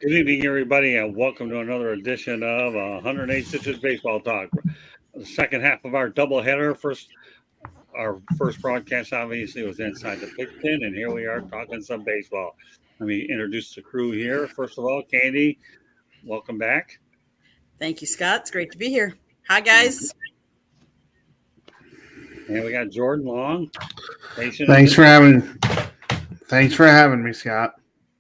Good evening, everybody, and welcome to another edition of 108 Stitches Baseball Talk. The second half of our doubleheader. Our first broadcast obviously was inside the pigskin, and here we are talking some baseball. Let me introduce the crew here. First of all, Candy, welcome back. Thank you, Scott. It's great to be here. Hi, guys. And we got Jordan Long. Thanks for having me, Scott.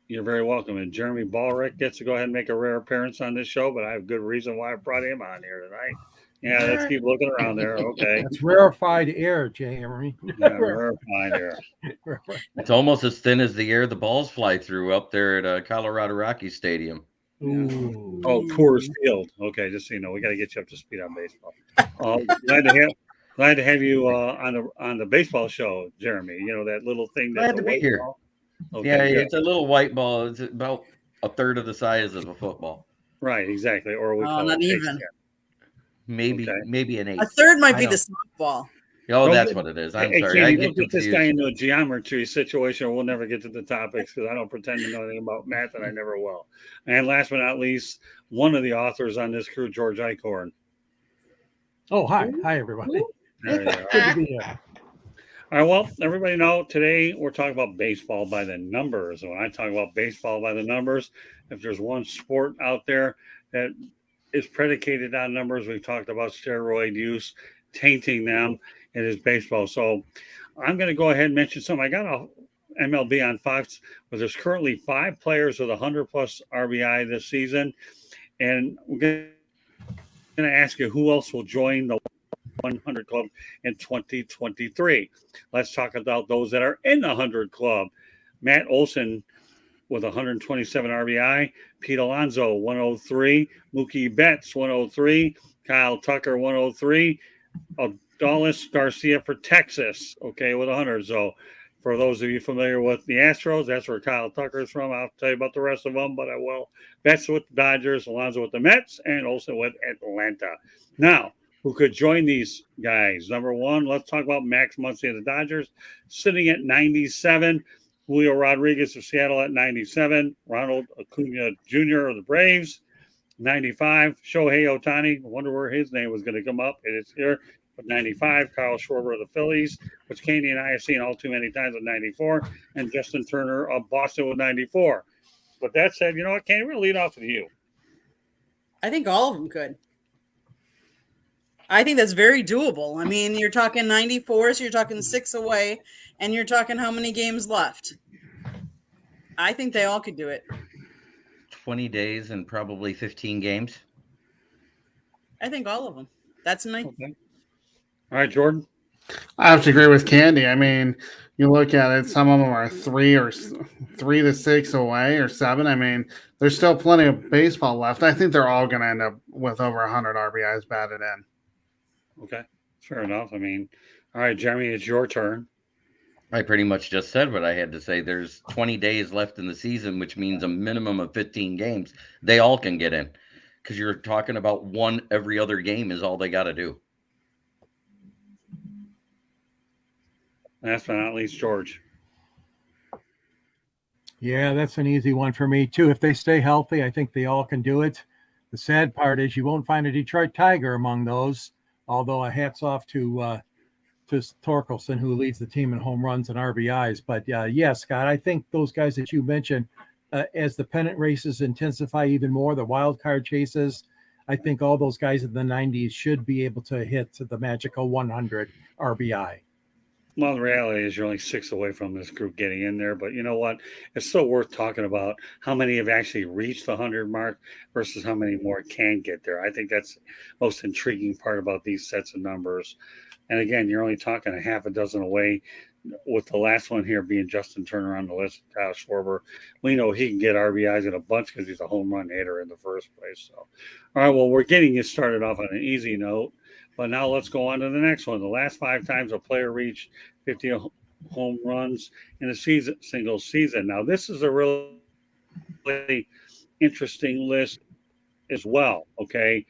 You're very welcome. And Jeremy Ballrick gets to go ahead and make a rare appearance on this show, but I have good reason why I brought him on here tonight. Yeah, let's keep looking around there. Okay. It's rarefied air, Jeremy. Yeah, rarefied air. It's almost as thin as the air the balls fly through up there at Colorado Rockies Stadium. Ooh. Oh, Coors Field. Okay, just so you know, we got to get you up to speed on baseball. Glad to have you on the baseball show, Jeremy. You know that little thing. Glad to be here. Okay, yeah, good. It's a little white ball. It's about a third of the size of a football. Right, exactly. Or we call not it even. Maybe an eighth. A third might be the softball. Oh, that's what it is. I'm sorry. I get this guy into a geometry situation. We'll never get to the topics because I don't pretend to know anything about math, and I never will. And last but not least, one of the authors on this crew, George Eichhorn. Oh, hi, everybody. There you are. Good to be here. All right, well, everybody know today we're talking about baseball by the numbers. And when I talk about baseball by the numbers, if there's one sport out there that is predicated on numbers, we've talked about steroid use, tainting them, it is baseball. So I'm going to go ahead and mention something. I got a MLB on Fox where there's currently 5 players with 100-plus RBI this season. And we're going to ask you who else will join the 100 club in 2023. Let's talk about those that are in the 100 club. Matt Olson with 127 RBI, Pete Alonso 103, Mookie Betts 103, Kyle Tucker 103, Adolis Garcia for Texas, okay, with 100. So for those of you familiar with the Astros, that's where Kyle Tucker is from. I'll tell you about the rest of them, but I will. Betts with the Dodgers, Alonso with the Mets, and Olson with Atlanta. Now, who could join these guys? Number one, let's talk about Max Muncy of the Dodgers, sitting at 97. Julio Rodriguez of Seattle at 97. Ronald Acuna Jr. of the Braves, 95. Shohei Ohtani, I wonder where his name was going to come up. It is here with 95. Kyle Schwarber of the Phillies, which Candy and I have seen all too many times with 94. And Justin Turner of Boston with 94. But that said, you know what, Candy, we're going to lead off with you. I think all of them could. I think that's very doable. I mean, you're talking 94, so you're talking 6 away, and you're talking how many games left. I think they all could do it. 20 days and probably 15 games. I think all of them. That's my. Okay. All right, Jordan. I have to agree with Candy. I mean, you look at it, some of them are 3 to 6 away or 7. I mean, there's still plenty of baseball left. I think they're all going to end up with over 100 RBIs batted in. Okay, fair enough. I mean, all right, Jeremy, it's your turn. I pretty much just said what I had to say. There's 20 days left in the season, which means a minimum of 15 games. They all can get in because you're talking about one every other game is all they got to do. Last but not least, George. Yeah, that's an easy one for me, too. If they stay healthy, I think they all can do it. The sad part is you won't find a Detroit Tiger among those, although hats off to Torkelson, who leads the team in home runs and RBIs. But, yeah, Scott, I think those guys that you mentioned, as the pennant races intensify even more, the wild card chases, I think all those guys in the 90s should be able to hit the magical 100 RBI. Well, the reality is you're only 6 away from this group getting in there. But you know what? It's still worth talking about how many have actually reached the 100 mark versus how many more can get there. I think that's the most intriguing part about these sets of numbers. And again, you're only talking a half a dozen away, with the last one here being Justin Turner on the list, Kyle Schwarber. We know he can get RBIs in a bunch because he's a home run hitter in the first place. So, all right, well, we're getting you started off on an easy note. But now let's go on to the next one. The last 5 times a player reached 50 home runs in a single season. Now, this is a really interesting list as well, okay?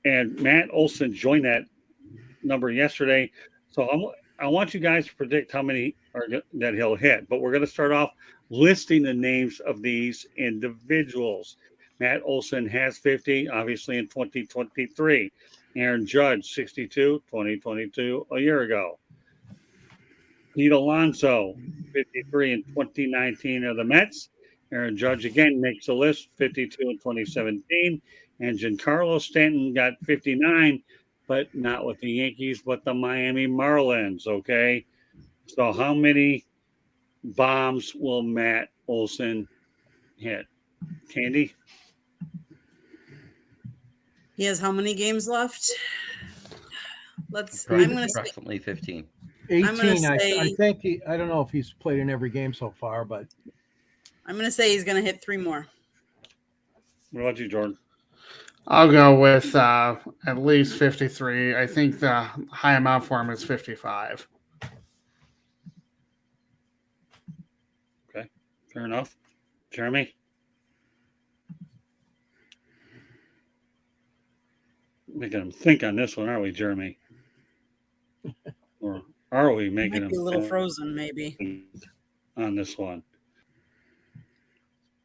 And Matt Olson joined that number yesterday. So I want you guys to predict how many that he'll hit. But we're going to start off listing the names of these individuals. Matt Olson has 50, obviously in 2023. Aaron Judge, 62, 2022, a year ago. Pete Alonso, 53 in 2019 of the Mets. Aaron Judge again makes the list, 52 in 2017. And Giancarlo Stanton got 59, but not with the Yankees, but the Miami Marlins. Okay. So how many bombs will Matt Olson hit? Candy? He has how many games left? I'm going to say Approximately 15. 18. I say- think I don't know if he's played in every game so far, but he's going to hit 3 more. What about you, Jordan? I'll go with at least 53. I think the high amount for him is 55. Okay. Fair enough. Jeremy? Making him think on this one, are we, Jeremy? Or are we making Might be him a little think frozen, maybe. on this one?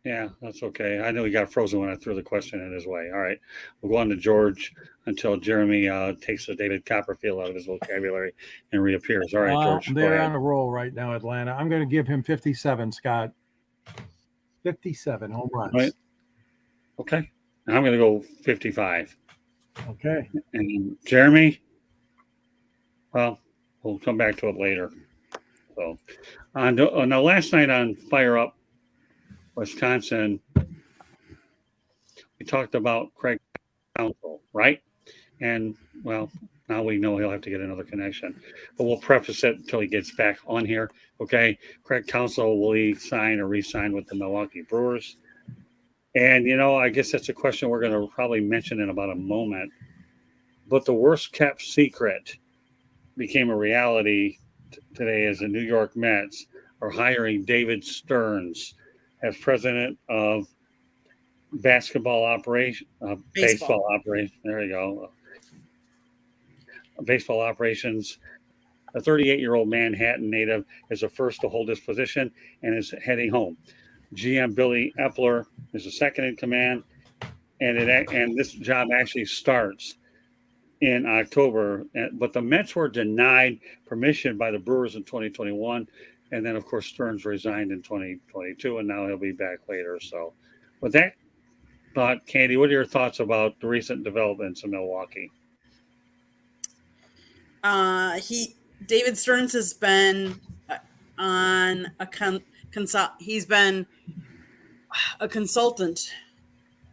Yeah, that's okay. I know he got frozen when I threw the question in his way. All right. We'll go on to George until Jeremy takes the David Copperfield out of his vocabulary and reappears. All right, George. Go they're ahead. on a roll right now, Atlanta. I'm going to give him 57, Scott. 57 home runs. Right. Okay. And I'm going to go 55. Okay. And Jeremy, well, we'll come back to it later. So, on the last night on Fire Up Wisconsin, we talked about Craig Counsell, right? And, well, now we know he'll have to get another connection. But we'll preface it until he gets back on here, okay? Craig Counsell, will he sign or re-sign with the Milwaukee Brewers? And, I guess that's a question we're going to probably mention in about a moment. But the worst kept secret became a reality today as the New York Mets are hiring David Stearns as president of baseball operation. There you go. Baseball operations. A 38-year-old Manhattan native is the first to hold this position and is heading home. GM Billy Epler is the second in command, and this job actually starts in October. But the Mets were denied permission by the Brewers in 2021, and then of course Stearns resigned in 2022, and now he'll be back later. So, with that thought, Candy, what are your thoughts about the recent developments in Milwaukee? David Stearns has been on he's been a consultant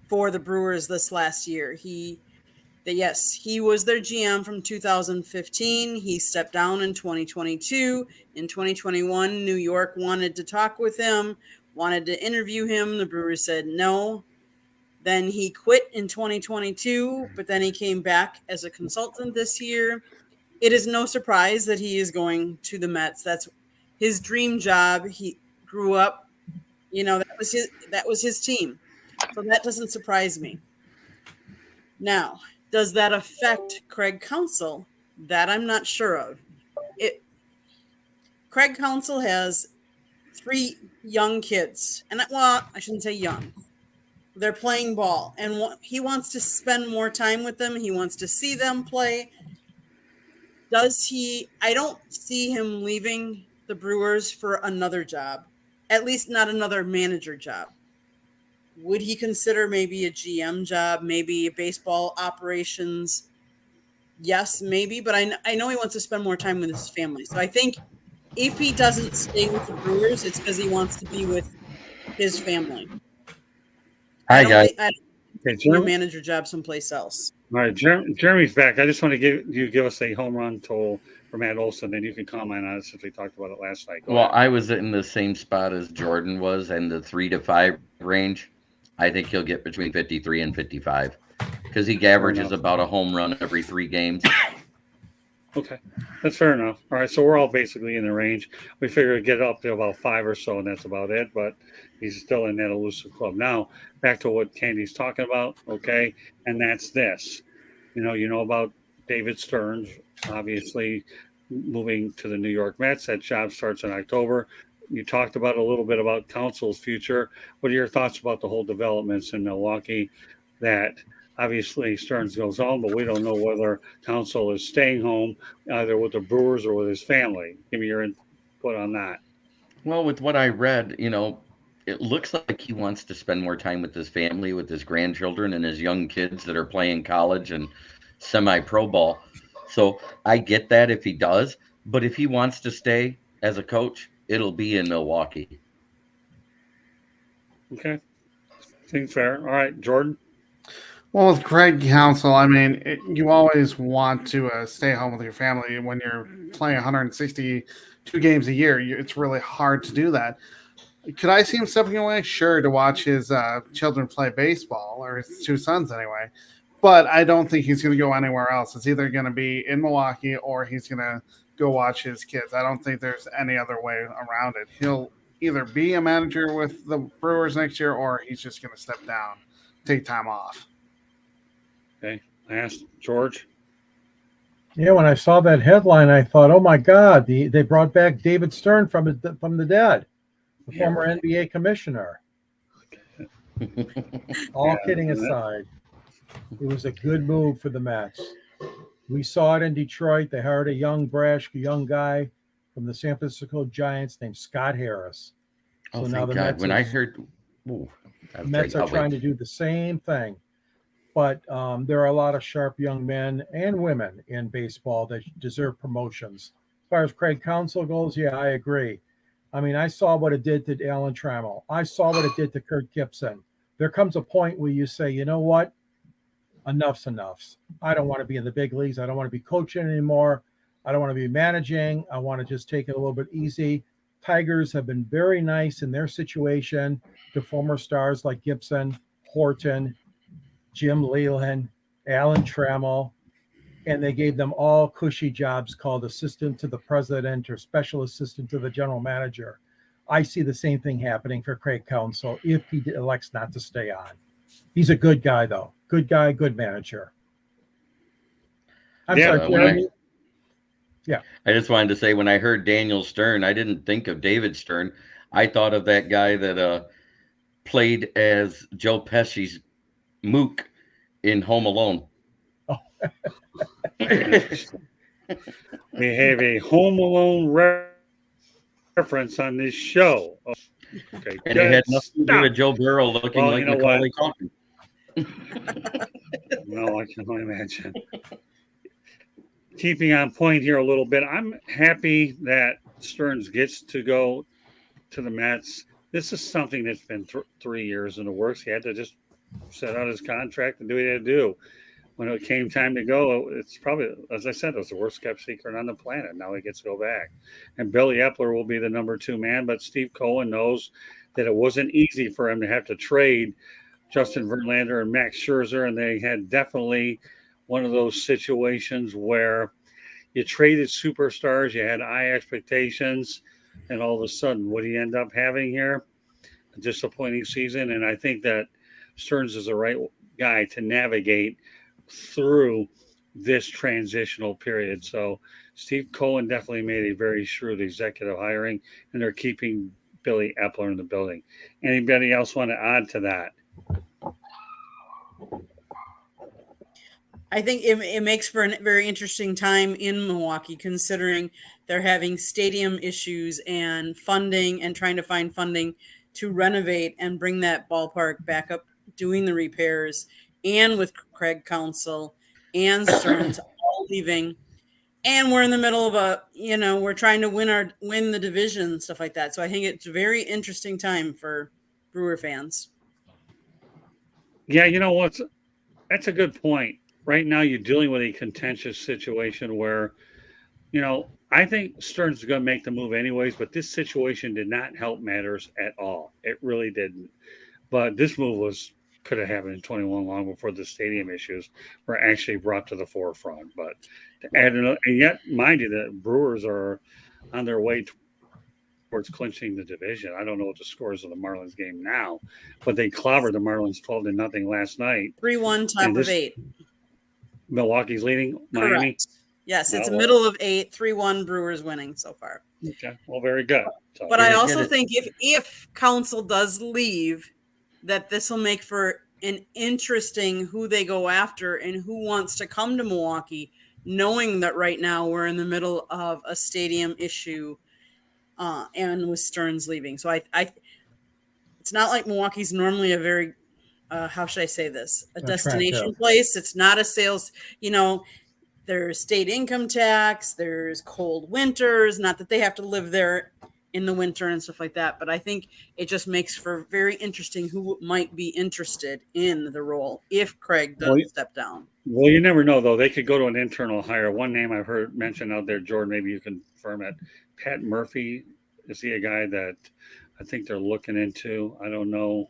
for the Brewers this last year. He was their GM from 2015. He stepped down in 2022. In 2021, New York wanted to talk with him, wanted to interview him. The Brewers said no. Then he quit in 2022, but then he came back as a consultant this year. It is no surprise that he is going to the Mets. That's his dream job. He grew up, that was his team. So that doesn't surprise me. Now, does that affect Craig Counsell? That I'm not sure of. Craig Counsell has 3 young kids, and I shouldn't say young. They're playing ball, and he wants to spend more time with them. He wants to see them play. Does he? I don't see him leaving the Brewers for another job, at least not another manager job. Would he consider maybe a GM job, maybe a baseball operations? Yes, maybe, but I know he wants to spend more time with his family. So I think if he doesn't stay with the Brewers, it's because he wants to be with his family. Hi, guys. I don't think a manager job someplace else. All right, Jeremy's back. I just want to give us a home run total for Matt Olson, and you can comment on it since we talked about it last night. Well, I was in the same spot as Jordan was, in the 3 to 5 range. I think he'll get between 53 and 55 because he averages about a home run every 3 games. Okay, that's fair enough. All right, so we're all basically in the range. We figure we'd get up to about 5 or so, and that's about it. But he's still in that elusive club. Now, back to what Candy's talking about, okay? And that's this. You know about David Stearns, obviously moving to the New York Mets. That job starts in October. you talked about a little bit about Council's future. What are your thoughts about the whole developments in Milwaukee? That obviously Stearns goes home, but we don't know whether Council is staying home either with the Brewers or with his family. Give me your input on that. Well, with what I read, it looks like he wants to spend more time with his family, with his grandchildren and his young kids that are playing college and semi-pro ball. So I get that if he does, but if he wants to stay as a coach, it'll be in Milwaukee. Okay. Seems fair. All right, Jordan. Well, with Craig Counsell, I mean, you always want to stay home with your family when you're playing 162 games a year. It's really hard to do that. Could I see him stepping away? Sure, to watch his children play baseball, or his two sons anyway. But I don't think he's going to go anywhere else. It's either going to be in Milwaukee or he's going to go watch his kids. I don't think there's any other way around it. He'll either be a manager with the Brewers next year or he's just going to step down, take time off. Okay. Last, George. Yeah, when I saw that headline, I thought, oh my God, they brought back David Stern from the dead, the former NBA commissioner. All kidding aside, it was a good move for the Mets. We saw it in Detroit. They hired a young, brash, young guy from the San Francisco Giants named Scott Harris. Oh, So now thank the God. Mets When are- I heard, ooh, I was Mets like, are I'll trying wait. to do the same thing. But there are a lot of sharp young men and women in baseball that deserve promotions. As far as Craig Counsell goes, yeah, I agree. I mean, I saw what it did to Alan Trammell. I saw what it did to Kurt Gibson. There comes a point where you say, you know what? Enough's enough. I don't want to be in the big leagues. I don't want to be coaching anymore. I don't want to be managing. I want to just take it a little bit easy. Tigers have been very nice in their situation to former stars like Gibson, Horton, Jim Leland, Alan Trammell, and they gave them all cushy jobs called assistant to the president or special assistant to the general manager. I see the same thing happening for Craig Counsell if he elects not to stay on. He's a good guy, though. Good guy, good manager. I'm Yeah, sorry, when Jeremy. I just wanted to say, when I heard Daniel Stern, I didn't think of David Stern. I thought of that guy that played as Joe Pesci's Mook in Home Alone. We have a Home Alone reference on this show. Okay, And it had good nothing to do stuff. with Joe Burrow looking Well, like you know Macaulay what? Culkin. No, I can only imagine. Keeping on point here a little bit, I'm happy that Stearns gets to go to the Mets. This is something that's been 3 years in the works. He had to just set out his contract and do what he had to do. When it came time to go, it's probably, as I said, it was the worst kept secret on the planet. Now he gets to go back. And Billy Epler will be the number 2 man, but Steve Cohen knows that it wasn't easy for him to have to trade Justin Verlander and Max Scherzer, and they had definitely one of those situations where you traded superstars, you had high expectations, and all of a sudden, what do you end up having here? A disappointing season. And I think that Stearns is the right guy to navigate through this transitional period. So Steve Cohen definitely made a very shrewd executive hiring, and they're keeping Billy Epler in the building. Anybody else want to add to that? I think it makes for a very interesting time in Milwaukee, considering they're having stadium issues and funding and trying to find funding to renovate and bring that ballpark back up, doing the repairs, and with Craig Counsell and Stearns all leaving. And we're in the middle of we're trying to win the division and stuff like that. So I think it's a very interesting time for Brewer fans. Yeah, you know what? That's a good point. Right now, you're dealing with a contentious situation where, I think Stearns is going to make the move anyways, but this situation did not help matters at all. It really didn't. But this move could have happened in 21 long before the stadium issues were actually brought to the forefront. But to add another, and yet, mind you, the Brewers are on their way towards clinching the division. I don't know what the scores of the Marlins game now, but they clobbered the Marlins 12-0 last night. 3-1, top And of 8. Milwaukee's leading Miami. Correct. Yes, it's a Well, middle of 8, 3-1 Brewers winning so far. Okay. Well, very good. So, But I Get also it. think if council does leave, that this will make for an interesting who they go after and who wants to come to Milwaukee, knowing that right now we're in the middle of a stadium issue, and with Stearns leaving. So I it's not like Milwaukee's normally a very how should I say this? A destination Attractive. place. It's not a sales, there's state income tax, there's cold winters, not that they have to live there in the winter and stuff like that, but I think it just makes for very interesting who might be interested in the role if Craig does Well, step down. well, you never know though. They could go to an internal hire. One name I've heard mentioned out there, Jordan. Maybe you can confirm it. Pat Murphy. Is he a guy that I think they're looking into? I don't know,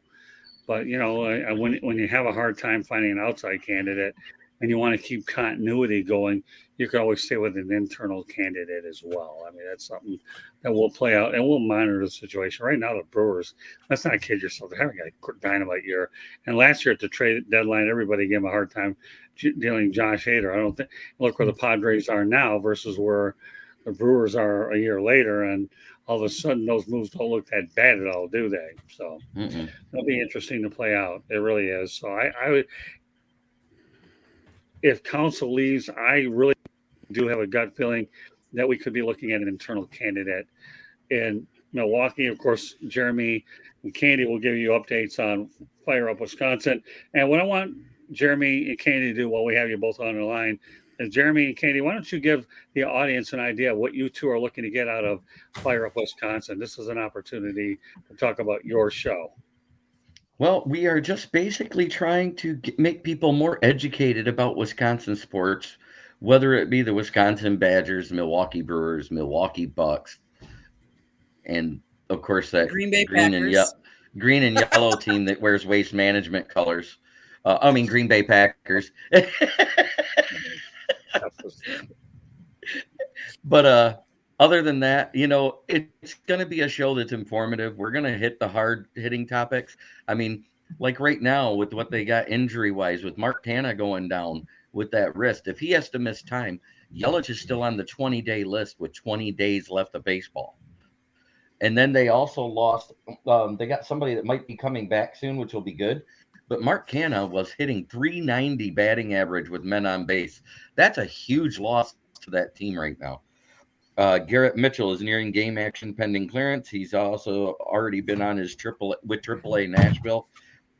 but when you have a hard time finding an outside candidate and you want to keep continuity going, you could always stay with an internal candidate as well. I mean, that's something that will play out, and we'll monitor the situation. Right now, the Brewers, let's not kid yourself, they're having a dynamite year. And last year at the trade deadline, everybody gave him a hard time dealing Josh Hader. I don't think, look where the Padres are now versus where the Brewers are a year later, and all of a sudden those moves don't look that bad at all, do they? So Mm-mm. it'll be interesting to play out. It really is. So I would, if council leaves, I really do have a gut feeling that we could be looking at an internal candidate in Milwaukee. Of course, Jeremy and Candy will give you updates on Fire Up Wisconsin. And what I want Jeremy and Candy to do while we have you both on the line is, Jeremy and Candy, why don't you give the audience an idea of what you two are looking to get out of Fire Up Wisconsin? This is an opportunity to talk about your show. Well, we are just basically trying to make people more educated about Wisconsin sports, whether it be the Wisconsin Badgers, Milwaukee Brewers, Milwaukee Bucks, and of course that Green Bay green Packers. and yellow team that wears Waste Management colors. Green Bay Packers. But other than that, it's going to be a show that's informative. We're going to hit the hard hitting topics. I mean, like right now with what they got injury wise, with Mark Canha going down with that wrist, if he has to miss time, Yelich is still on the 20-day list with 20 days left of baseball. And then they also lost, they got somebody that might be coming back soon, which will be good. But Mark Canha was hitting .390 batting average with men on base. That's a huge loss to that team right now. Garrett Mitchell is nearing game action pending clearance. He's also already been on his AAA Nashville.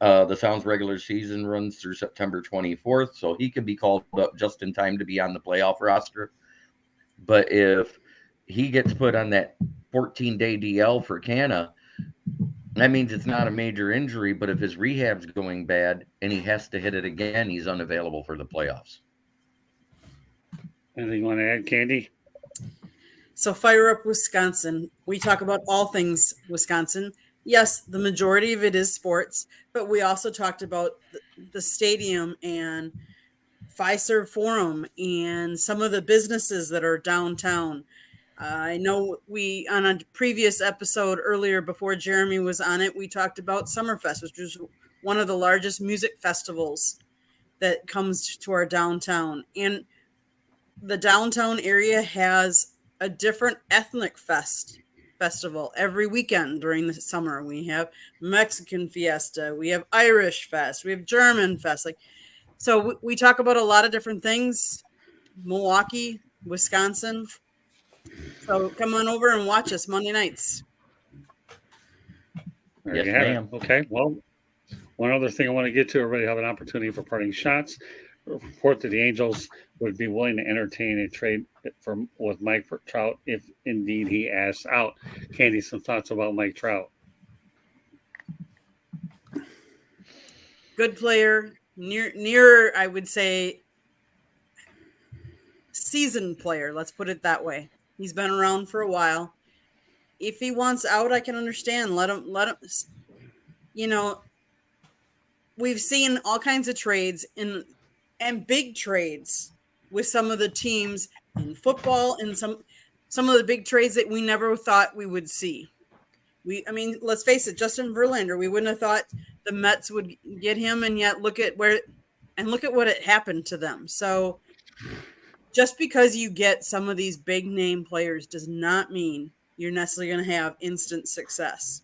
The Sounds regular season runs through September 24th, so he can be called up just in time to be on the playoff roster. But if he gets put on that 14-day DL for Canha, that means it's not a major injury, but if his rehab's going bad and he has to hit it again, he's unavailable for the playoffs. Anything you want to add, Candy? So Fire Up Wisconsin. We talk about all things Wisconsin. Yes, the majority of it is sports, but we also talked about the stadium and Fiserv Forum and some of the businesses that are downtown. I know we, on a previous episode earlier before Jeremy was on it, we talked about Summerfest, which is one of the largest music festivals that comes to our downtown. And the downtown area has a different ethnic festival every weekend during the summer. We have Mexican Fiesta, we have Irish Fest, we have German Fest. So we talk about a lot of different things. Milwaukee, Wisconsin. So come on over and watch us Monday nights. There Yes, you have it. ma'am. Okay. Well, one other thing I want to get to, everybody have an opportunity for parting shots. Report that the Angels would be willing to entertain a trade with Mike Trout if indeed he asks out. Candy, some thoughts about Mike Trout? Good player, near I would say seasoned player. Let's put it that way. He's been around for a while. If he wants out, I can understand. Let him. We've seen all kinds of trades and big trades with some of the teams in football and some of the big trades that we never thought we would see. Let's face it, Justin Verlander, we wouldn't have thought the Mets would get him, and yet look at what it happened to them. So just because you get some of these big name players does not mean you're necessarily going to have instant success.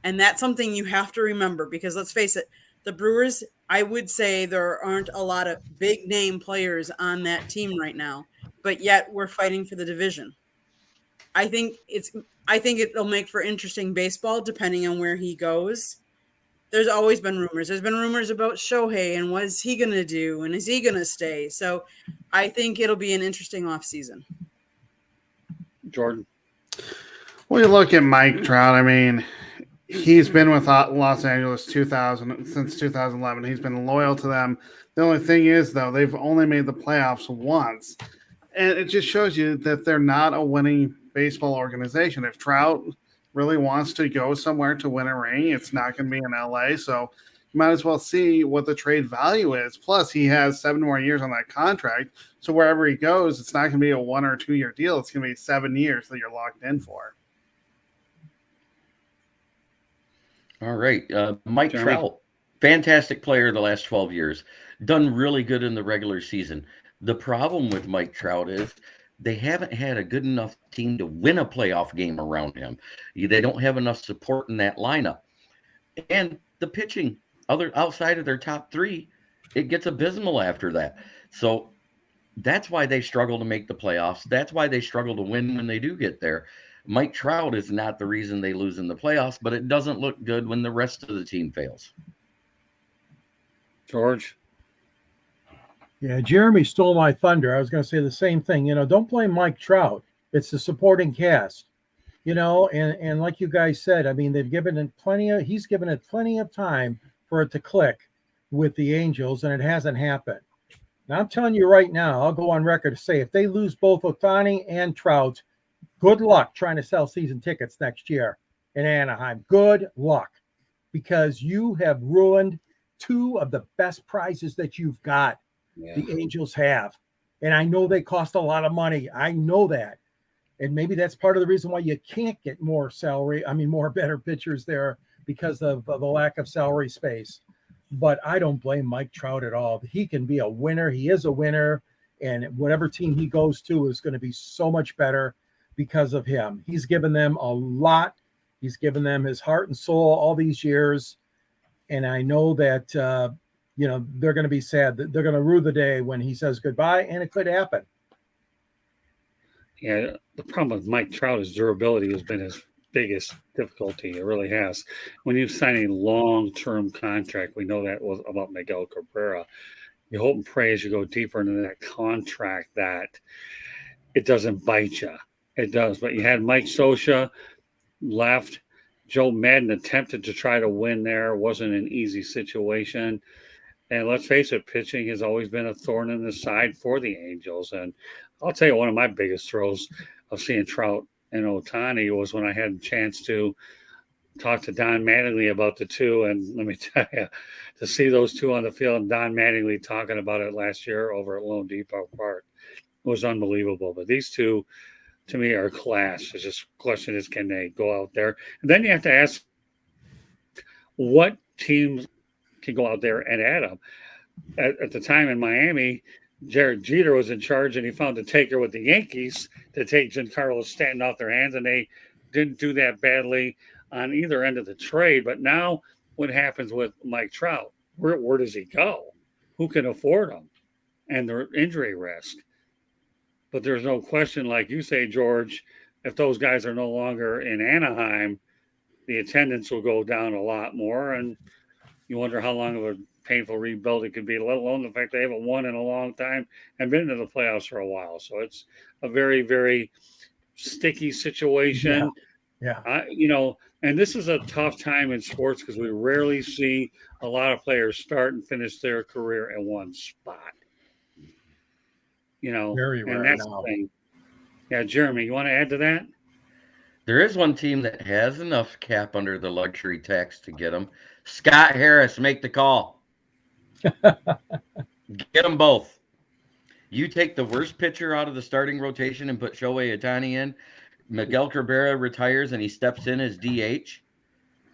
And that's something you have to remember, because let's face it, the Brewers, I would say there aren't a lot of big name players on that team right now, but yet we're fighting for the division. I think it'll make for interesting baseball depending on where he goes. There's always been rumors. There's been rumors about Shohei and what is he going to do and is he going to stay? So I think it'll be an interesting offseason. Jordan. Well, you look at Mike Trout. I mean, he's been with Los Angeles since 2011. He's been loyal to them. The only thing is, though, they've only made the playoffs once. And it just shows you that they're not a winning baseball organization. If Trout really wants to go somewhere to win a ring, it's not going to be in LA. So you might as well see what the trade value is. Plus, he has 7 more years on that contract. So wherever he goes, it's not going to be a 1 or 2 year deal. It's going to be 7 years that you're locked in for. All right. Mike Jeremy? Trout, fantastic player the last 12 years. Done really good in the regular season. The problem with Mike Trout is they haven't had a good enough team to win a playoff game around him. They don't have enough support in that lineup. And the pitching, outside of their top 3, it gets abysmal after that. So that's why they struggle to make the playoffs. That's why they struggle to win when they do get there. Mike Trout is not the reason they lose in the playoffs, but it doesn't look good when the rest of the team fails. George. Yeah, Jeremy stole my thunder. I was going to say the same thing. Don't blame Mike Trout. It's the supporting cast. And like you guys said, I mean, he's given it plenty of time for it to click with the Angels, and it hasn't happened. Now, I'm telling you right now, I'll go on record to say if they lose both Ohtani and Trout, good luck trying to sell season tickets next year in Anaheim. Good luck, because you have ruined 2 of the best prizes that you've got. Yeah. The Angels have. And I know they cost a lot of money. I know that. And maybe that's part of the reason why you can't get more better pitchers there, because of the lack of salary space. But I don't blame Mike Trout at all. He can be a winner. He is a winner. And whatever team he goes to is going to be so much better because of him. He's given them a lot. He's given them his heart and soul all these years. And I know that, they're going to be sad. They're going to rue the day when he says goodbye, and it could happen. Yeah, the problem with Mike Trout is durability has been his biggest difficulty. It really has. When you sign a long-term contract, we know that was about Miguel Cabrera. You hope and pray as you go deeper into that contract that it doesn't bite you. It does. But you had Mike Scioscia left. Joe Madden attempted to try to win there. It wasn't an easy situation. And let's face it, pitching has always been a thorn in the side for the Angels. And I'll tell you, one of my biggest thrills of seeing Trout and Ohtani was when I had a chance to talk to Don Mattingly about the two. And let me tell you, to see those two on the field and Don Mattingly talking about it last year over at Lone Depot Park was unbelievable. But these two, to me, are class. It's just question is, can they go out there? And then you have to ask, what teams can go out there and add them? At the time in Miami, Jared Jeter was in charge, and he found a taker with the Yankees to take Giancarlo Stanton off their hands, and they didn't do that badly on either end of the trade. But now what happens with Mike Trout? Where does he go? Who can afford him? And their injury risk. But there's no question, like you say, George, if those guys are no longer in Anaheim, the attendance will go down a lot more. And you wonder how long of a painful rebuild it could be, let alone the fact they haven't won in a long time and been into the playoffs for a while. So it's a very, very sticky situation. Yeah. And this is a tough time in sports because we rarely see a lot of players start and finish their career in one spot. Very rare and that's now. the thing. Yeah, Jeremy, you want to add to that? There is one team that has enough cap under the luxury tax to get them. Scott Harris, make the call. Get them both. You take the worst pitcher out of the starting rotation and put Shohei Ohtani in. Miguel Cabrera retires and he steps in as DH.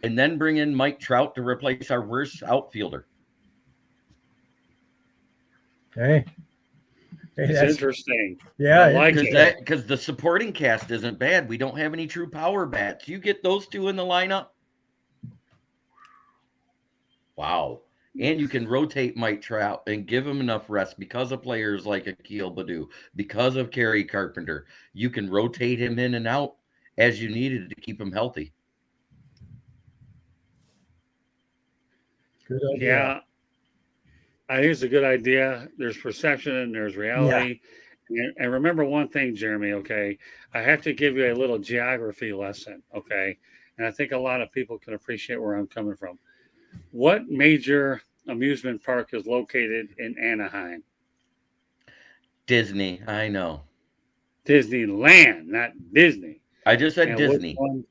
And then bring in Mike Trout to replace our worst outfielder. Okay. Hey, It's that's, interesting. yeah, I like it. Because the supporting cast isn't bad. We don't have any true power bats. You get those two in the lineup. Wow. And you can rotate Mike Trout and give him enough rest because of players like Akil Baddoo, because of Kerry Carpenter. You can rotate him in and out as you needed to keep him healthy. good idea. Yeah, I think it's a good idea. There's perception and there's reality. And remember one thing, Jeremy, okay? I have to give you a little geography lesson, okay? And I think a lot of people can appreciate where I'm coming from. What major amusement park is located in Anaheim? Disney, I know. Disneyland, not Disney. I just said And which Disney. one?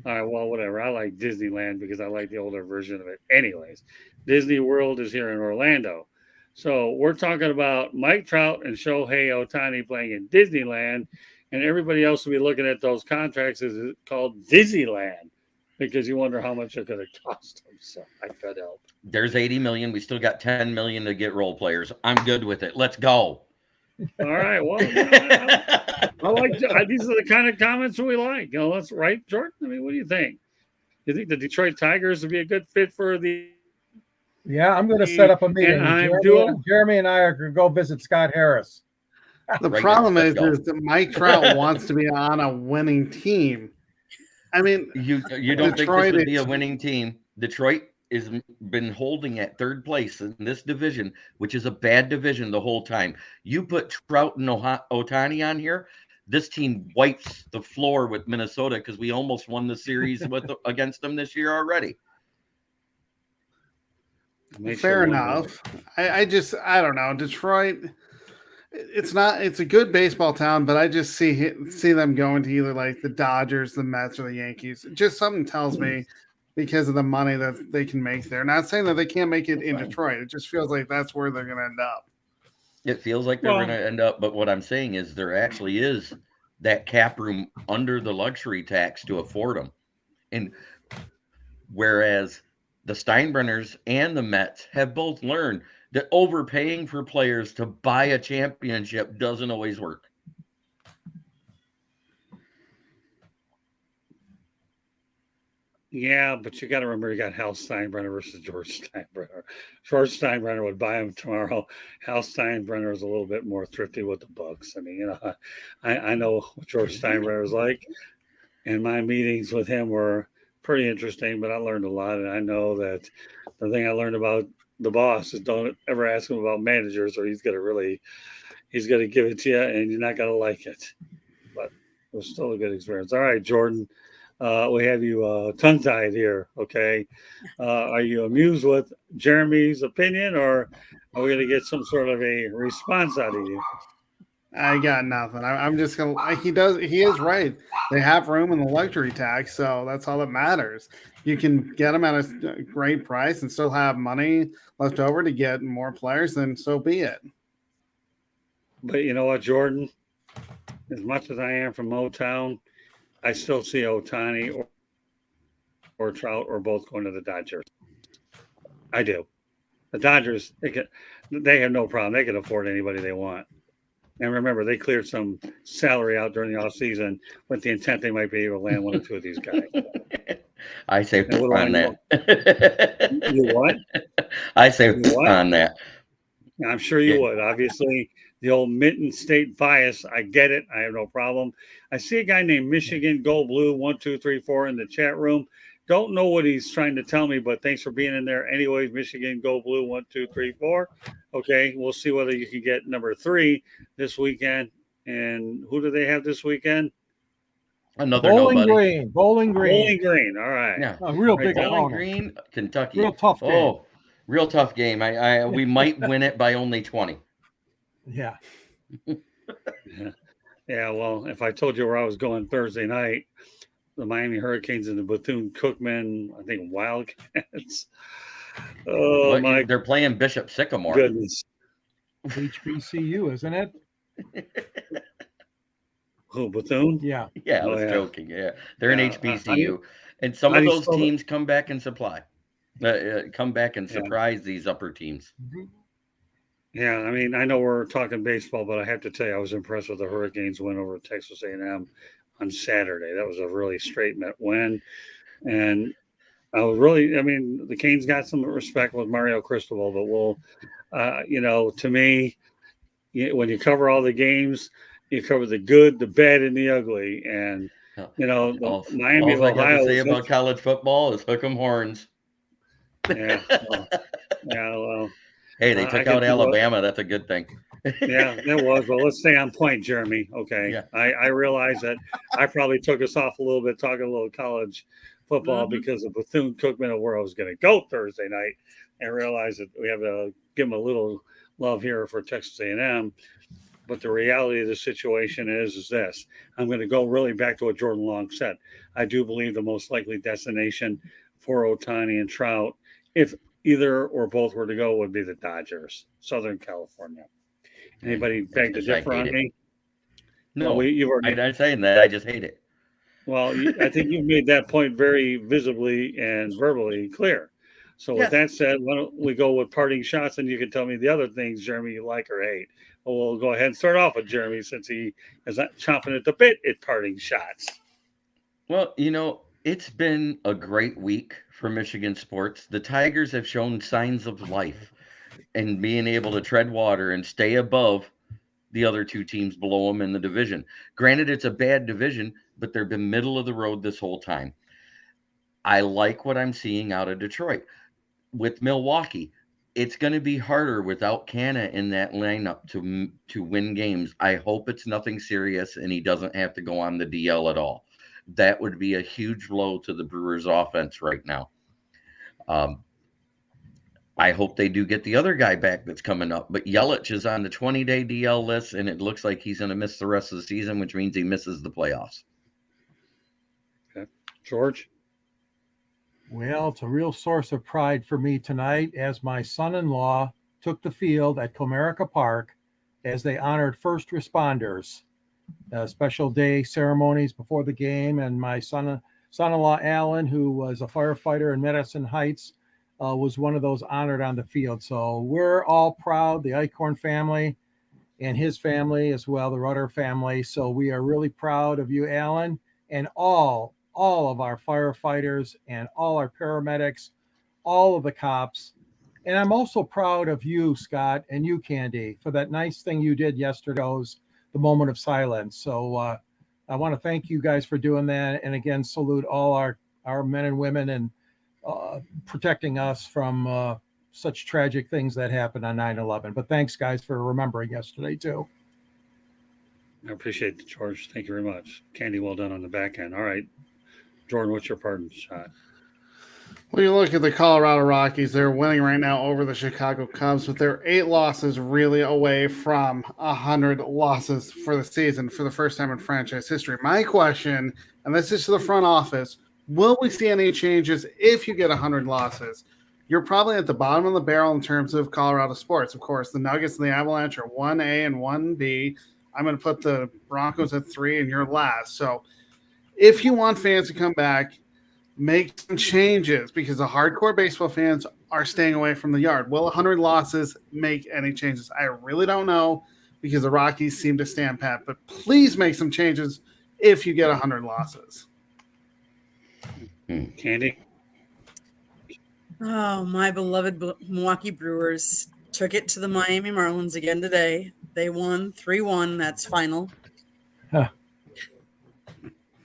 All right, well, whatever. I like Disneyland because I like the older version of it. Anyways, Disney World is here in Orlando. So we're talking about Mike Trout and Shohei Ohtani playing in Disneyland, and everybody else will be looking at those contracts as called Disneyland because you wonder how much it could have cost them. So I could help. There's 80 million. We still got 10 million to get role players. I'm good with it. Let's go. All right. Well, I like these are the kind of comments we like. You know, that's right, Jordan. I mean, what do you think? You think the Detroit Tigers would be a good fit for the? Yeah, I'm going to set up a meeting. Anaheim duo? Jeremy and I are going to go visit Scott Harris. The Right problem now, is let's that Mike Trout wants to be on a winning team. I mean, You don't Detroit think this would be a is- winning team? Detroit has been holding at third place in this division, which is a bad division the whole time. You put Trout and Ohtani on here, this team wipes the floor with Minnesota because we almost won the series against them this year already. Makes fair you wonder. enough. I don't know. Detroit, it's a good baseball town, but I just see them going to either like the Dodgers, the Mets, or the Yankees. Just something tells me because of the money that they can make there. Not saying that they can't make it in Detroit. It just feels like that's where they're going to end up. It feels like they're Well- going to end up, but what I'm saying is there actually is that cap room under the luxury tax to afford them. And whereas the Steinbrenners and the Mets have both learned that overpaying for players to buy a championship doesn't always work. Yeah, but you got to remember you got Hal Steinbrenner versus George Steinbrenner. George Steinbrenner would buy him tomorrow. Hal Steinbrenner is a little bit more thrifty with the Bucks. I mean, you know, I know what George Steinbrenner is like, and my meetings with him were pretty interesting. But I learned a lot, and I know that the thing I learned about the boss is don't ever ask him about managers, or he's gonna give it to you, and you're not gonna like it. But it was still a good experience. All right, Jordan. We have you tongue-tied here, okay? Are you amused with Jeremy's opinion, or are we going to get some sort of a response out of you? I got nothing. I'm just going to – he is right. They have room in the luxury tax, so that's all that matters. You can get them at a great price and still have money left over to get more players, then so be it. But you know what, Jordan? As much as I am from Motown, I still see Ohtani or Trout or both going to the Dodgers. I do. The Dodgers, they have no problem. They can afford anybody they want. And remember, they cleared some salary out during the offseason with the intent they might be able to land one or two of these guys. I say And what do I on know? that. You what? I say You what? on that. I'm sure you would. Obviously, the old Minton State bias. I get it. I have no problem. I see a guy named Michigan Go Blue 1234 in the chat room. Don't know what he's trying to tell me, but thanks for being in there. Anyways, Michigan Go Blue 1234. Okay, we'll see whether you can get number 3 this weekend. And who do they have this weekend? Another Bowling nobody. Green. Bowling Green. Bowling Green. All right. Yeah. A real Right, big Bowling opponent. Green, Kentucky. Real tough game. Oh, real tough game. We might win it by only 20. Yeah. Yeah, well, if I told you where I was going Thursday night, the Miami Hurricanes and the Bethune-Cookman, I think Wildcats. Oh, Look, my they're playing Bishop Sycamore. goodness. HBCU, isn't it? Who, Bethune? Yeah. Yeah, I Oh, was yeah. joking. Yeah, they're in Yeah, HBCU, and some how of do you those spell it? teams come back and come back and Yeah. surprise these upper teams. Yeah, I mean, I know we're talking baseball, but I have to tell you, I was impressed with the Hurricanes win over Texas A&M on Saturday. That was a really straight win, and I was really, I mean, the Canes got some respect with Mario Cristobal, but to me, when you cover all the games, you cover the good, the bad, and the ugly, and the Miami of All I got to Ohio say was about college football is hook 'em horns. yeah, well, yeah, well, Hey, they I took can out think what. Alabama. That's a good thing. Yeah, it was. Well, let's stay on point, Jeremy. Okay. Yeah. I realize that I probably took us off a little bit talking a little college football Mhm. because of Bethune Cookman of where I was going to go Thursday night and realize that we have to give them a little love here for Texas A&M. But the reality of the situation is this. I'm going to go really back to what Jordan Long said. I do believe the most likely destination for Otani and Trout, if either or both were to go, would be the Dodgers, Southern California. Anybody beg to I differ hate on it. me? Well, No, you've I'm already. not saying that. I just hate it. Well, I think you've made that point very visibly and verbally clear. So, with Yes. that said, why don't we go with parting shots, and you can tell me the other things, Jeremy, you like or hate. Well, we'll go ahead and start off with Jeremy since he is not chomping at the bit at parting shots. Well, it's been a great week for Michigan sports. The Tigers have shown signs of life and being able to tread water and stay above the other two teams below them in the division. Granted, it's a bad division, but they've been middle of the road this whole time. I like what I'm seeing out of Detroit. With Milwaukee, it's going to be harder without Canna in that lineup to win games. I hope it's nothing serious and he doesn't have to go on the DL at all. That would be a huge blow to the Brewers' offense right now. I hope they do get the other guy back that's coming up. But Yelich is on the 20-day DL list, and it looks like he's going to miss the rest of the season, which means he misses the playoffs. Okay. George? Well, it's a real source of pride for me tonight as my son-in-law took the field at Comerica Park as they honored first responders. Special day ceremonies before the game, and my son-in-law Alan, who was a firefighter in Medicine Heights, was one of those honored on the field. So we're all proud, the Eichhorn family and his family as well, the Rudder family. So we are really proud of you, Alan, and all of our firefighters and all our paramedics, all of the cops. And I'm also proud of you, Scott, and you, Candy, for that nice thing you did yesterday, the moment of silence. So I want to thank you guys for doing that. And again, salute all our men and women and protecting us from such tragic things that happened on 9/11. But thanks, guys, for remembering yesterday, too. I appreciate it, George. Thank you very much. Candy, well done on the back end. All right. Jordan, what's your parting shot? Well, you look at the Colorado Rockies, they're winning right now over the Chicago Cubs, but they're 8 losses really away from 100 losses for the season for the first time in franchise history. My question, and this is to the front office, will we see any changes if you get 100 losses? You're probably at the bottom of the barrel in terms of Colorado sports. Of course, the Nuggets and the Avalanche are 1A and 1B. I'm going to put the Broncos at 3 and you're last. So if you want fans to come back, make some changes because the hardcore baseball fans are staying away from the yard. Will 100 losses make any changes? I really don't know because the Rockies seem to stand pat, but please make some changes if you get 100 losses. Candy? Oh, my beloved Milwaukee Brewers took it to the Miami Marlins again today. They won 3-1. That's final. Huh.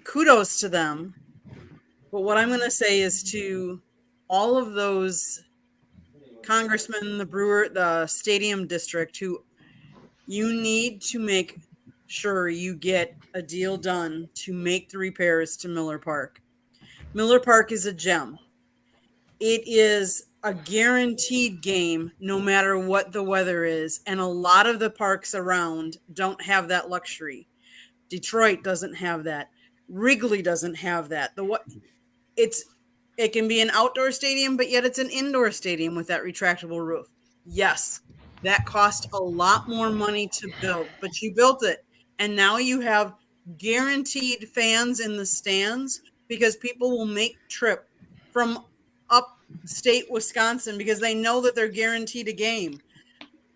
Kudos to them. But what I'm going to say is to all of those congressmen, the stadium district, who you need to make sure you get a deal done to make the repairs to Miller Park. Miller Park is a gem. It is a guaranteed game no matter what the weather is. And a lot of the parks around don't have that luxury. Detroit doesn't have that. Wrigley doesn't have that. It can be an outdoor stadium, but yet it's an indoor stadium with that retractable roof. Yes, that cost a lot more money to build, but you built it. And now you have guaranteed fans in the stands because people will make trip from upstate Wisconsin because they know that they're guaranteed a game.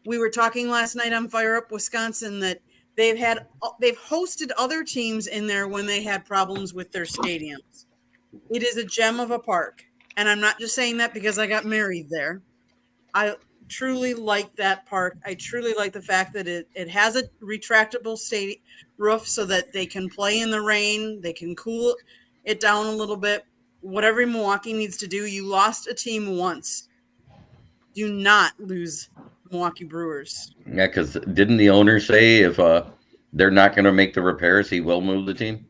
we were talking last night on Fire Up Wisconsin that they've hosted other teams in there when they had problems with their stadiums. It is a gem of a park. And I'm not just saying that because I got married there. I truly like that park. I truly like the fact that it has a retractable roof so that they can play in the rain. They can cool it down a little bit. Whatever Milwaukee needs to do, you lost a team once. Do not lose Milwaukee Brewers. Yeah, because didn't the owner say if they're not going to make the repairs, he will move the team?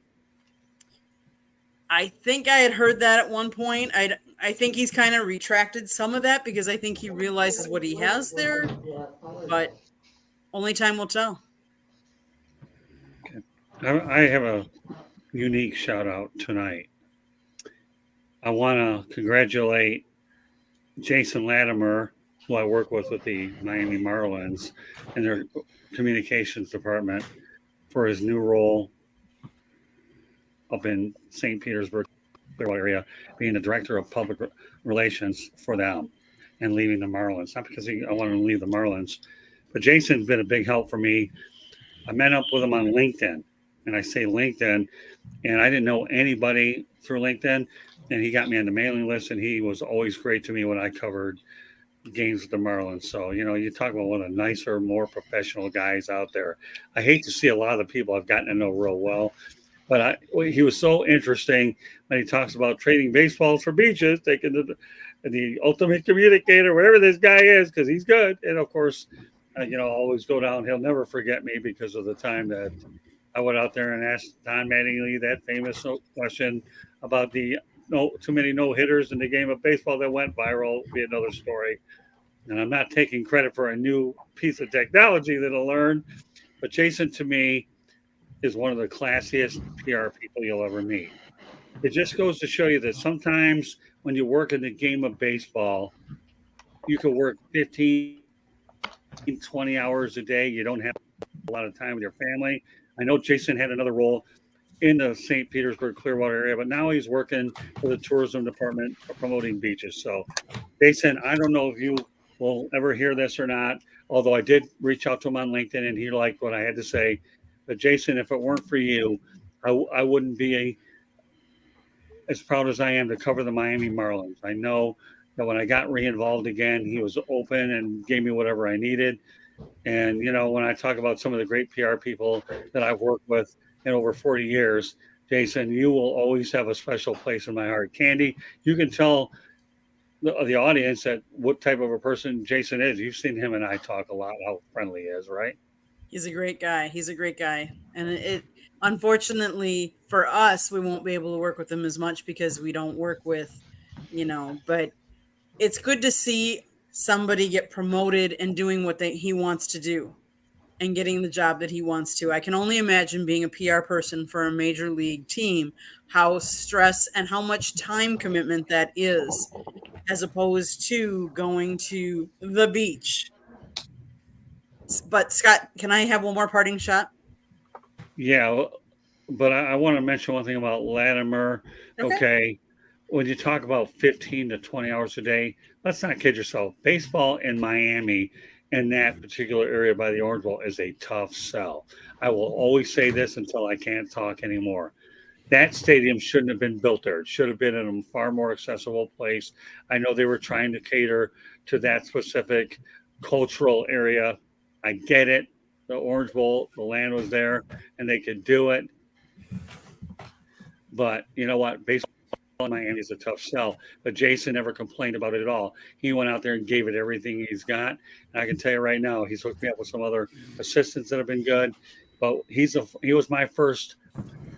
I think I had heard that at one point. I think he's kind of retracted some of that because I think he realizes what he has there, but only time will tell. I have a unique shout out tonight. I want to congratulate Jason Latimer, who I work with the Miami Marlins and their communications department, for his new role up in St. Petersburg area, being the director of public relations for them and leaving the Marlins. Not because I wanted to leave the Marlins, but Jason's been a big help for me. I met up with him on LinkedIn, and I say LinkedIn, and I didn't know anybody through LinkedIn, and he got me on the mailing list, and he was always great to me when I covered games with the Marlins. So, you talk about one of the nicer, more professional guys out there. I hate to see a lot of the people I've gotten to know real well, but he was so interesting when he talks about trading baseballs for beaches, taking the ultimate communicator, whatever this guy is, because he's good. And of course, always go down. He'll never forget me because of the time that I went out there and asked Don Mattingly that famous question about the too many no-hitters in the game of baseball that went viral. Be another story. And I'm not taking credit for a new piece of technology that I learned, but Jason, to me, is one of the classiest PR people you'll ever meet. It just goes to show you that sometimes when you work in the game of baseball, you can work 15, 20 hours a day. You don't have a lot of time with your family. I know Jason had another role in the St. Petersburg, Clearwater area, but now he's working for the tourism department promoting beaches. So, Jason, I don't know if you will ever hear this or not, although I did reach out to him on LinkedIn and he liked what I had to say. But Jason, if it weren't for you, I wouldn't be as proud as I am to cover the Miami Marlins. I know that when I got re-involved again, he was open and gave me whatever I needed. And, when I talk about some of the great PR people that I've worked with in over 40 years, Jason, you will always have a special place in my heart. Candy, you can tell the audience that what type of a person Jason is. You've seen him and I talk a lot, how friendly he is, right? He's a great guy. And unfortunately for us, we won't be able to work with him as much because we don't work with, but it's good to see somebody get promoted and doing what he wants to do and getting the job that he wants to. I can only imagine being a PR person for a major league team, how stress and how much time commitment that is, as opposed to going to the beach. But Scott, can I have one more parting shot? Yeah, but I want to mention one thing about Latimer. Okay. When you talk about 15 to 20 hours a day, let's not kid yourself. Baseball in Miami in that particular area by the Orange Bowl is a tough sell. I will always say this until I can't talk anymore. That stadium shouldn't have been built there. It should have been in a far more accessible place. I know they were trying to cater to that specific cultural area. I get it. The Orange Bowl, the land was there, and they could do it. But you know what? Baseball in Miami is a tough sell. But Jason never complained about it at all. He went out there and gave it everything he's got. And I can tell you right now, he's hooked me up with some other assistants that have been good. But he was my first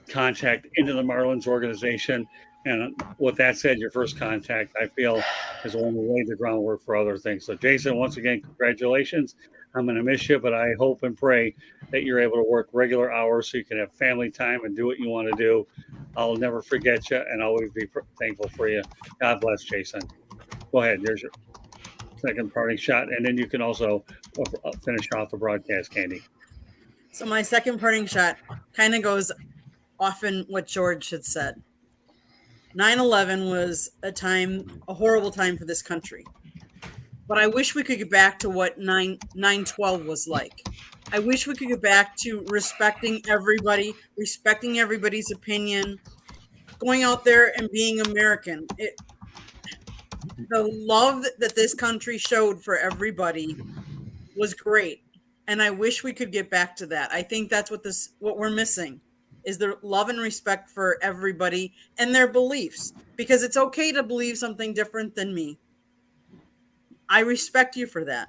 contact into the Marlins organization. And with that said, your first contact, I feel, is one to lay the groundwork for other things. So, Jason, once again, congratulations. I'm going to miss you, but I hope and pray that you're able to work regular hours so you can have family time and do what you want to do. I'll never forget you and always be thankful for you. God bless, Jason. Go ahead. There's your second parting shot. And then you can also finish off the broadcast, Candy. So my second parting shot kind of goes off in what George had said. 9/11 was a horrible time for this country. but I wish we could get back to what 9/12 was like. I wish we could get back to respecting everybody, respecting everybody's opinion, going out there and being American. The love that this country showed for everybody was great, and I wish we could get back to that. I think that's what we're missing is the love and respect for everybody and their beliefs, because it's okay to believe something different than me. I respect you for that.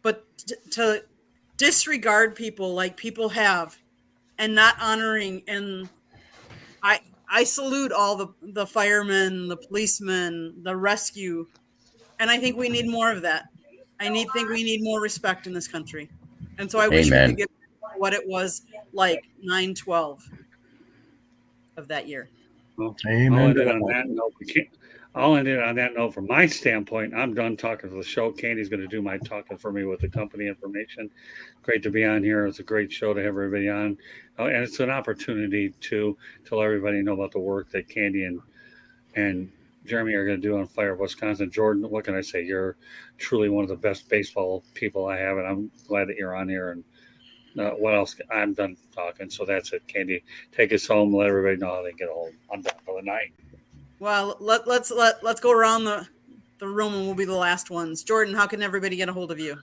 But to disregard people like people have and not honoring, and I salute all the firemen, the policemen, the rescue, and I think we need more of that. Think we need more respect in this country. And so I wish we Amen. could get what it was like 9/12 of that year. Well, Amen I'll end to it on that. that note. I'll end it on that note. From my standpoint, I'm done talking for the show. Candy's going to do my talking for me with the company information. Great to be on here. It's a great show to have everybody on. And it's an opportunity to tell everybody know about the work that Candy and Jeremy are going to do on Fire Up Wisconsin. Jordan, what can I say? You're truly one of the best baseball people I have, and I'm glad that you're on here. And what else? I'm done talking. So that's it. Candy, take us home. Let everybody know how they get a hold. I'm done for the night. Well, let's go around the room and we'll be the last ones. Jordan, how can everybody get a hold of you?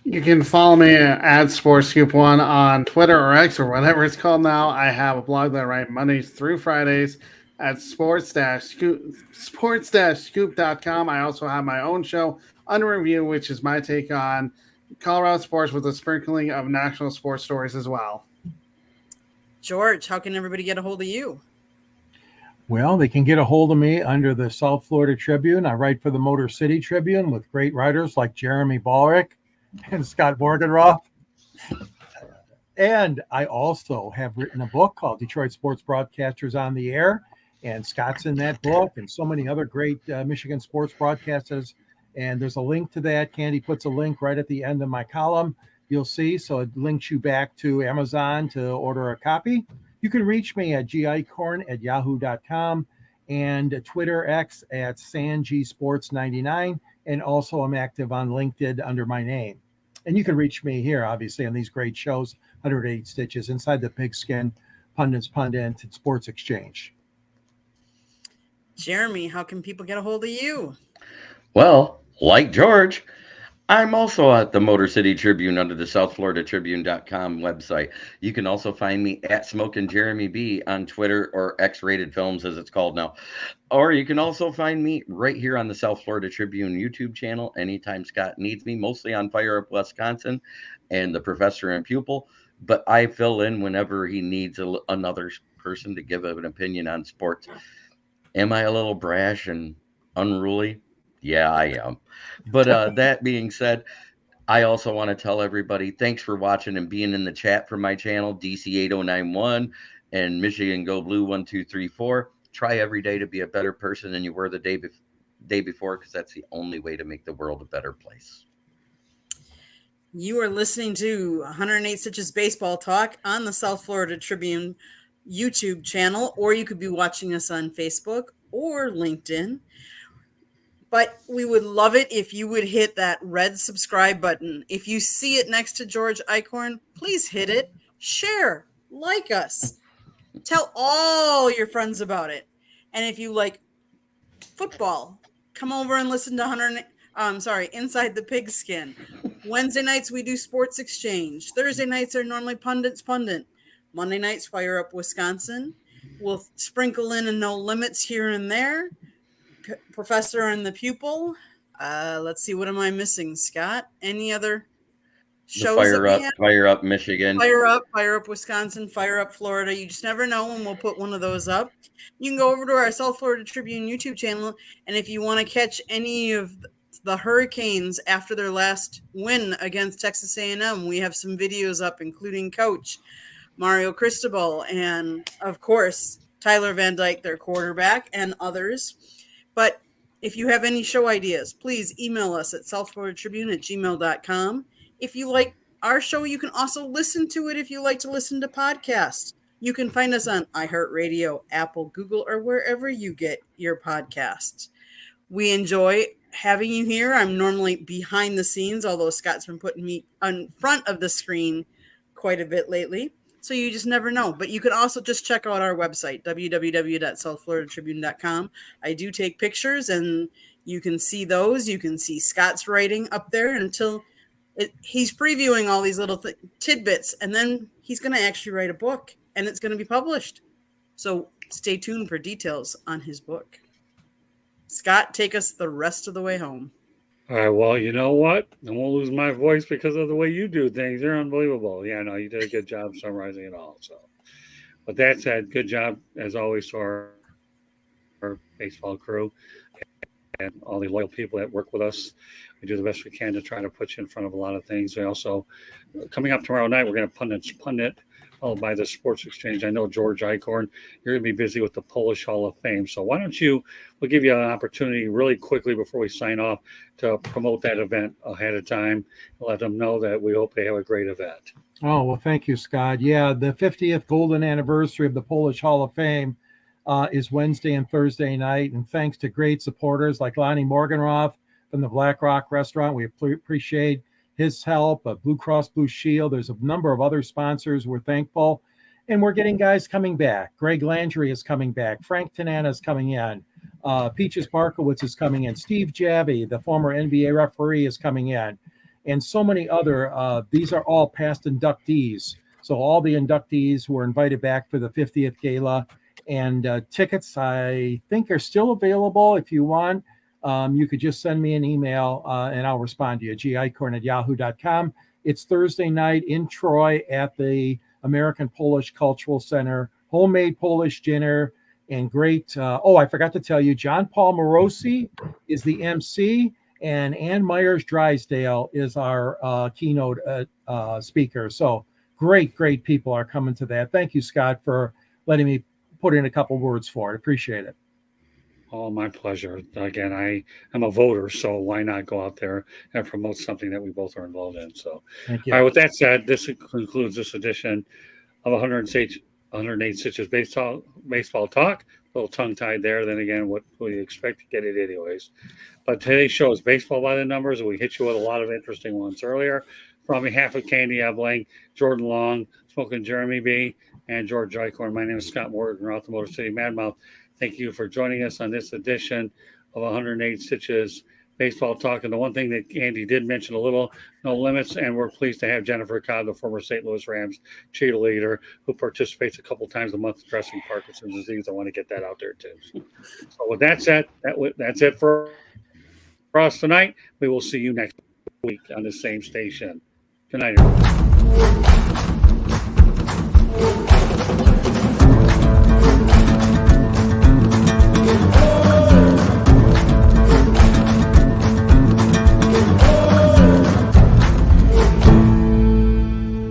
You can follow me at SportsScoop1 on Twitter or X or whatever it's called now. I have a blog that I write Mondays through Fridays at sports-scoop.com. I also have my own show, Under Review, which is my take on Colorado sports with a sprinkling of national sports stories as well. George, how can everybody get a hold of you? Well, they can get a hold of me under the South Florida Tribune. I write for the Motor City Tribune with great writers like Jeremy Ballrick and Scott Morgenroth. And I also have written a book called Detroit Sports Broadcasters on the Air. And Scott's in that book and so many other great Michigan sports broadcasters. And there's a link to that. Candy puts a link right at the end of my column. You'll see. So it links you back to Amazon to order a copy. You can reach me at gicorn@yahoo.com and Twitter X at SanGSports99. And also I'm active on LinkedIn under my name. And you can reach me here, obviously, on these great shows, 108 Stitches, Inside the Pigskin, Pundits Pundit, and Sports Exchange. Jeremy, how can people get a hold of you? Well, like George, I'm also at the Motor City Tribune under the SouthFloridaTribune.com website. You can also find me at Smokin' Jeremy B on Twitter, or X-Rated Films as it's called now. Or you can also find me right here on the South Florida Tribune YouTube channel anytime Scott needs me, mostly on Fire Up Wisconsin and the Professor and Pupil. But I fill in whenever he needs another person to give an opinion on sports. Am I a little brash and unruly? Yeah, I am. But that being said, I also want to tell everybody thanks for watching and being in the chat for my channel, DC8091 and Michigan Go Blue 1234. Try every day to be a better person than you were the day before, because that's the only way to make the world a better place. You are listening to 108 Stitches Baseball Talk on the South Florida Tribune YouTube channel, or you could be watching us on Facebook or LinkedIn. But we would love it if you would hit that red subscribe button. If you see it next to George Eichhorn, please hit it, share, like us, tell all your friends about it. And if you like football, come over and listen to Inside the Pigskin. Wednesday nights we do Sports Exchange. Thursday nights are normally Pundits Pundit. Monday nights Fire Up Wisconsin. We'll sprinkle in a No Limits here and there. Professor and the Pupil. Let's see, what am I missing, Scott? Any other shows? Fire Up Michigan. Fire Up Wisconsin, Fire Up Florida. You just never know when we'll put one of those up. You can go over to our South Florida Tribune YouTube channel, and if you want to catch any of the Hurricanes after their last win against Texas A&M, we have some videos up, including Coach Mario Cristobal and, of course, Tyler Van Dyke, their quarterback, and others. But if you have any show ideas, please email us at southfloridatribune@gmail.com. If you like our show, you can also listen to it if you like to listen to podcasts. You can find us on iHeartRadio, Apple, Google, or wherever you get your podcasts. We enjoy having you here. I'm normally behind the scenes, although Scott's been putting me in front of the screen quite a bit lately. So you just never know. But you can also just check out our website, www.southfloridatribune.com. I do take pictures, and you can see those. You can see Scott's writing up there he's previewing all these little tidbits, and then he's going to actually write a book, and it's going to be published. So stay tuned for details on his book. Scott, take us the rest of the way home. All right. Well, you know what? I won't lose my voice because of the way you do things. You're unbelievable. Yeah, no, you did a good job summarizing it all. So, but that said, good job as always to our baseball crew and all the loyal people that work with us. We do the best we can to try to put you in front of a lot of things. We also, coming up tomorrow night, we're going to pundit followed by the Sports Exchange. I know, George Eichhorn, you're going to be busy with the Polish Hall of Fame. So why don't we'll give you an opportunity really quickly before we sign off to promote that event ahead of time. Let them know that we hope they have a great event. Oh, well, thank you, Scott. Yeah, the 50th golden anniversary of the Polish Hall of Fame is Wednesday and Thursday night. And thanks to great supporters like Lonnie Morgenroth from the Black Rock Restaurant. We appreciate his help, Blue Cross Blue Shield. There's a number of other sponsors. We're thankful. And we're getting guys coming back. Greg Landry is coming back. Frank Tanana is coming in. Peaches Barkowitz is coming in. Steve Jabbie, the former NBA referee, is coming in. And so many other, these are all past inductees. So all the inductees were invited back for the 50th gala. And tickets, I think, are still available. If you want, you could just send me an email and I'll respond to you, gicorn@yahoo.com. It's Thursday night in Troy at the American Polish Cultural Center. Homemade Polish dinner and great. I forgot to tell you, John Paul Morosi is the MC and Ann Myers Drysdale is our keynote speaker. So great people are coming to that. Thank you, Scott, for letting me put in a couple words for it. Appreciate it. Oh, my pleasure. Again, I am a voter, so why not go out there and promote something that we both are involved in? So, Thank you. All right, with that said, this concludes this edition of 108 Stitches Baseball Talk. A little tongue-tied there. Then again, what we expect to get it anyways. But today's show is Baseball by the Numbers, and we hit you with a lot of interesting ones earlier. On behalf of Candy Ebling, Jordan Long, Smoking Jeremy B., and George Eichhorn, my name is Scott Morgan, Motor City Madmouth. Thank you for joining us on this edition of 108 Stitches Baseball Talk. And the one thing that Andy did mention a little, no limits, and we're pleased to have Jennifer Cobb, the former St. Louis Rams cheerleader, who participates a couple times a month addressing Parkinson's disease. I want to get that out there too. So with that said, that's it for us tonight. We will see you next week on the same station. Good night, everyone.